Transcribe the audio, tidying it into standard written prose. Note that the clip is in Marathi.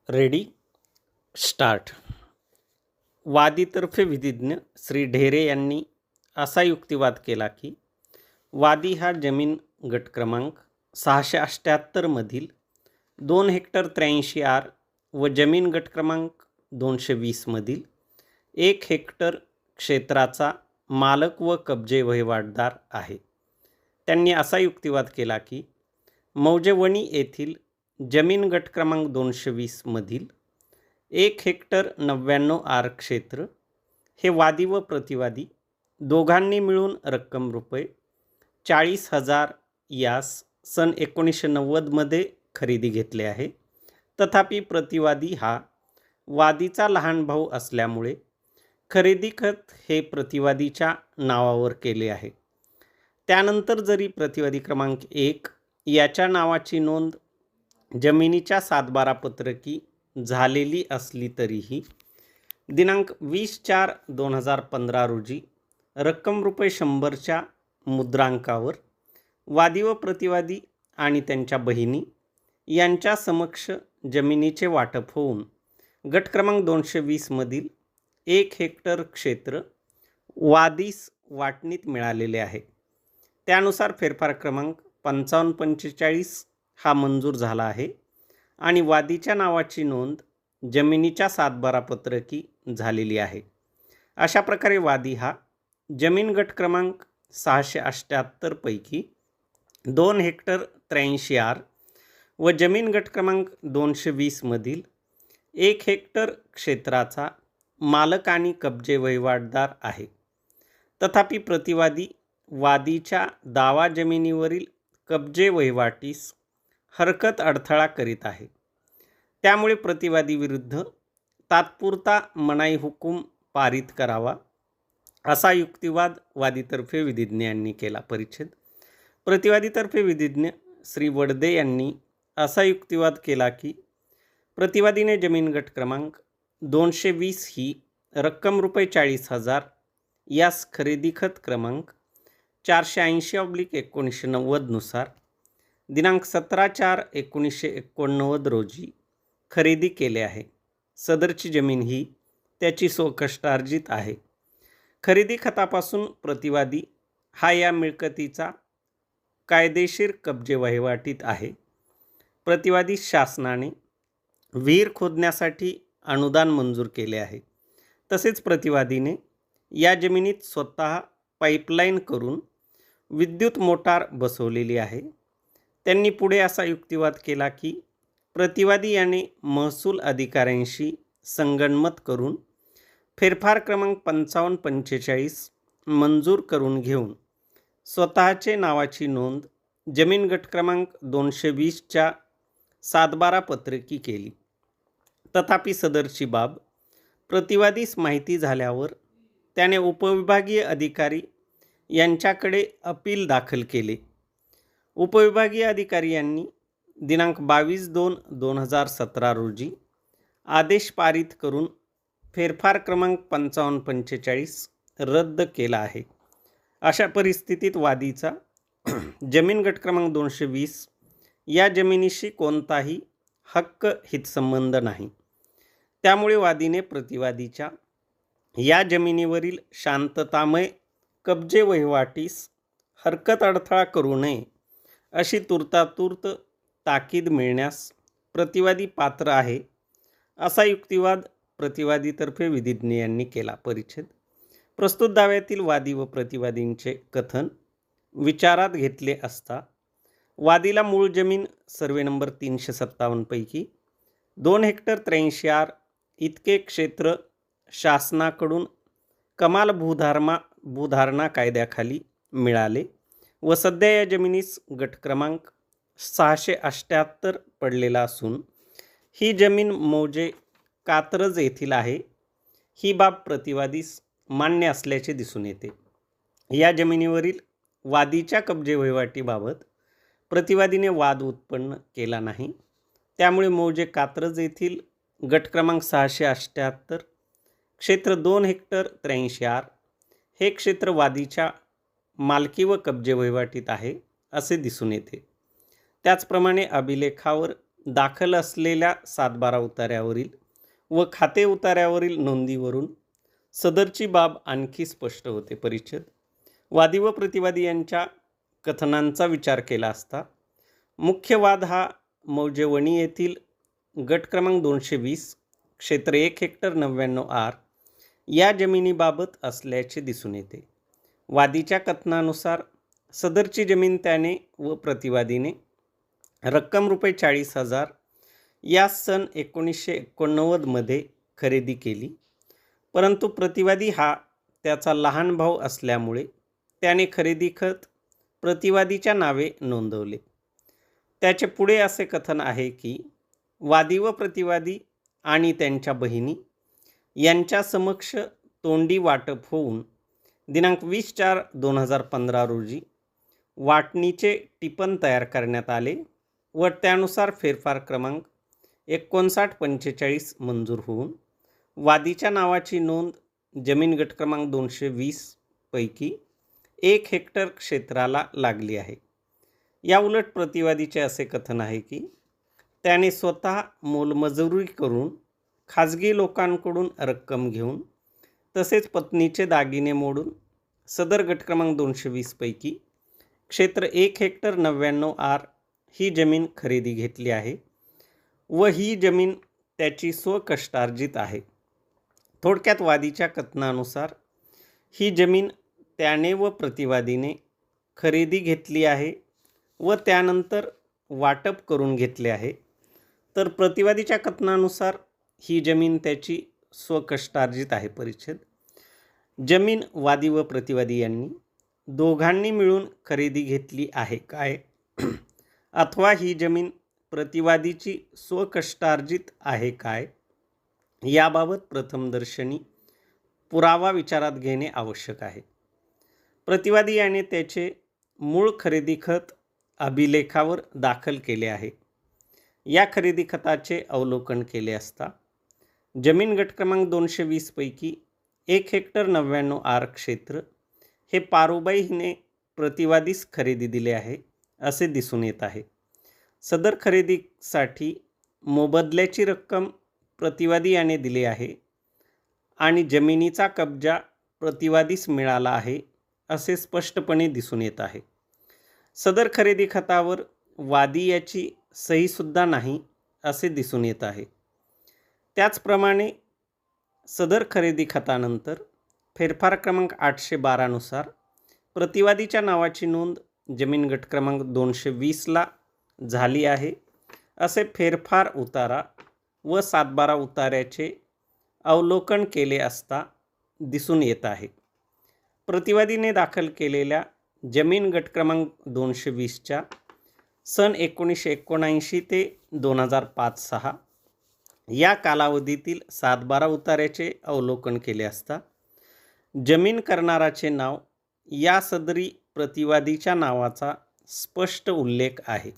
Ready start. वादीतर्फे विधिज्ञ श्री ढेरे यांनी असा युक्तिवाद केला की वादी हा जमीन गट क्रमांक 678 मधील 2 हेक्टर 83 आर व जमीन गट क्रमांक 220 मधील 1 हेक्टर क्षेत्राचा मालक व कब्जे वहिवाटदार आहे. त्यांनी असा युक्तिवाद केला की मौजेवणी येथील जमीन गट क्रमांक 220 मधील 1 हेक्टर 99 आर क्षेत्र हे वादी व प्रतिवादी दोघांनी मिळून रक्कम रुपये 40,000 यास सन 1990 मध्ये खरेदी घेतले आहे. तथापि प्रतिवादी हा वादीचा लहान भाऊ असल्यामुळे खरेदी खत हे प्रतिवादीच्या नावावर केले आहे. त्यानंतर जरी प्रतिवादी क्रमांक 1 याच्या नावाची नोंद जमिनीच्या 7/12 पत्रकी झालेली असली तरीही दिनांक 20/4/2015 रोजी रक्कम रुपये 100च्या मुद्रांकावर वादी व प्रतिवादी आणि त्यांच्या बहिणी यांच्या समक्ष जमिनीचे वाटप होऊन गट क्रमांक 220 मधील 1 हेक्टर क्षेत्र वादीस वाटणीत मिळालेले आहे. त्यानुसार फेरफार क्रमांक 5545 हा मंजूर झाला आहे आणि वादीच्या नावाची नोंद जमिनीच्या 7/12 पत्रकी झालेली आहे. अशा प्रकारे वादी हा जमीन गट क्रमांक 678 पैकी 2 हेक्टर 83 आर व जमीन गट क्रमांक 220 मधील 1 हेक्टर क्षेत्राचा मालक आणि कब्जे वहिवाटदार आहे. तथापि प्रतिवादी वादीच्या दावा जमिनीवरील कब्जे वहिवाटीस हरकत अडथळा करीत आहे. त्यामुळे प्रतिवादी विरुद्ध तात्पुरता मनाई हुकूम पारित करावा असा युक्तिवाद वादीतर्फे विधिज्ञ यांनी केला. परिच्छेद. प्रतिवादीतर्फे विधिज्ञ श्री वडदे यांनी असा युक्तिवाद केला की प्रतिवादीने जमीन गट क्रमांक 220 ही रक्कम रुपये 40,000 यास खरेदी खत क्रमांक 480/1990 नुसार दिनांक 17/4/1989 रोजी खरेदी केले आहे. सदरची जमीन ही त्याची स्वकष्टार्जित आहे. खरेदी खतापासून प्रतिवादी हा या मिळकतीचा कायदेशीर कब्जे वहिवाटीत आहे. प्रतिवादी शासनाने विहीर खोदण्यासाठी अनुदान मंजूर केले आहे. तसेच प्रतिवादीने या जमिनीत स्वतः पाईपलाईन करून विद्युत मोटार बसवलेली आहे. त्यांनी पुढे असा युक्तिवाद केला की प्रतिवादी याने महसूल अधिकाऱ्यांशी संगनमत करून फेरफार क्रमांक 5545 मंजूर करून घेऊन स्वतःचे नावाची नोंद जमीन गट क्रमांक 220च्या 7/12 पत्रकी केली. तथापि सदरची बाब प्रतिवादीस माहिती झाल्यावर त्याने उपविभागीय अधिकारी यांच्याकडे अपील दाखल केले. उपविभागीय अधिकारी यांनी दिनांक 22/2/2017 रोजी आदेश पारित करून फेरफार क्रमांक 5545 रद्द केला आहे. अशा परिस्थितीत वादीचा जमीन गट क्रमांक 220 या जमिनीशी कोणताही हक्क हितसंबंध नाही. त्यामुळे वादीने प्रतिवादीच्या या जमिनीवरील शांततामय कब्जे वहिवाटीस हरकत अडथळा करू नये अशी तूर्तातूर्त ताकीद मिळण्यास प्रतिवादी पात्र आहे असा युक्तिवाद प्रतिवादीतर्फे विधिज्ञ यांनी केला. परिच्छेद. प्रस्तुत दाव्यातील वादी व प्रतिवादींचे कथन विचारात घेतले असता वादीला मूळ जमीन सर्वे नंबर 357 पैकी 2 हेक्टर 83 आर इतके क्षेत्र शासनाकडून कमाल भूधारणा कायद्याखाली मिळाले व सध्या या जमिनीस गट क्रमांक 678 पडलेला असून ही जमीन मौजे कात्रज येथील आहे. ही बाब प्रतिवादीस मान्य असल्याचे दिसून येते. या जमिनीवरील वादीच्या कब्जे वहिवाटीबाबत प्रतिवादीने वाद उत्पन्न केला नाही. त्यामुळे मौजे कात्रज येथील गट क्रमांक 678 क्षेत्र 2 हेक्टर 83 आर हे क्षेत्र वादीच्या मालकी व कब्जे वहिवाटीत आहे असे दिसून येते. त्याचप्रमाणे अभिलेखावर दाखल असलेल्या 7/12 उतार्यावरील व खाते उतार्यावरील नोंदीवरून सदरची बाब आणखी स्पष्ट होते. परिच्छेद वादी व प्रतिवादी यांच्या कथनांचा विचार केला असता मुख्य वाद हा मौजेवणी येथील गट क्रमांक 220 क्षेत्र 1 हेक्टर 99 आर या जमिनीबाबत असल्याचे दिसून येते. वादीच्या कथनानुसार सदरची जमीन त्याने व प्रतिवादीने रक्कम रुपये 40,000 या सन 1989 मध्ये खरेदी केली, परंतु प्रतिवादी हा त्याचा लहान भाऊ असल्यामुळे त्याने खरेदी खत प्रतिवादीच्या नावे नोंदवले. त्याचे पुढे असे कथन आहे की वादी व प्रतिवादी आणि त्यांच्या बहिणी यांच्या समक्ष तोंडी वाटप होऊन दिनांक 20/4/2015 रोजी वाटणीचे टिपण तयार करण्यात आले व त्यानुसार फेरफार क्रमांक 5945 मंजूर होऊन वादीच्या नावाची नोंद जमीन गट क्रमांक 220 पैकी 1 हेक्टर क्षेत्राला लागली आहे. या उलट प्रतिवादीचे असे कथन आहे की त्याने स्वतः मोलमजुरी करून खाजगी लोकांकडून रक्कम घेऊन तसेच पत्नीचे दागिने मोडून सदर गट क्रमांक 220 पैकी क्षेत्र 1 हेक्टर 99 आर ही जमीन खरेदी घेतली आहे व ही जमीन त्याची स्वकष्टार्जित आहे. थोडक्यात वादीच्या कथनानुसार ही जमीन त्याने व प्रतिवादीने खरेदी घेतली आहे व त्यानंतर वाटप करून घेतले आहे, तर प्रतिवादीच्या कथनानुसार ही जमीन त्याची स्वकष्टार्जित आहे. परिच्छेद जमीन वादी व प्रतिवादी यांनी दोघांनी मिळून खरेदी घेतली आहे काय अथवा ही जमीन प्रतिवादीची स्वकष्टार्जित आहे काय याबाबत प्रथमदर्शनी पुरावा विचारात घेणे आवश्यक आहे. प्रतिवादी याने त्याचे मूळ खरेदी खत अभिलेखावर दाखल केले आहे. या खरेदी खताचे अवलोकन केले असता जमीन गट क्रमांक 220 पैकी 1 हेक्टर 99 आर क्षेत्र हे पारुबाई हिने प्रतिवादीस खरेदी दिले आहे असे दिसून येत आहे. सदर खरेदीसाठी मोबदल्याची रक्कम प्रतिवादी याने दिली आहे आणि जमिनीचा कब्जा प्रतिवादीस मिळाला आहे असे स्पष्टपणे दिसून येत आहे. सदर खरेदी खतावर वादी याची सहीसुद्धा नाही असे दिसून येत आहे. त्याचप्रमाणे सदर खरेदी खतानंतर फेरफार क्रमांक 812 नुसार प्रतिवादीच्या नावाची नोंद जमीन गट क्रमांक 220ला झाली आहे असे फेरफार उतारा व 7/12 उतार्याचे अवलोकन केले असता दिसून येत आहे. प्रतिवादीने दाखल केलेल्या जमीन गट क्रमांक 220च्या सन 1979 ते 2005-06 या कालावधीतील 7/12 उतार्याचे अवलोकन केले असता जमीन करणाराचे नाव या सदरी प्रतिवादीच्या नावाचा स्पष्ट उल्लेख आहे.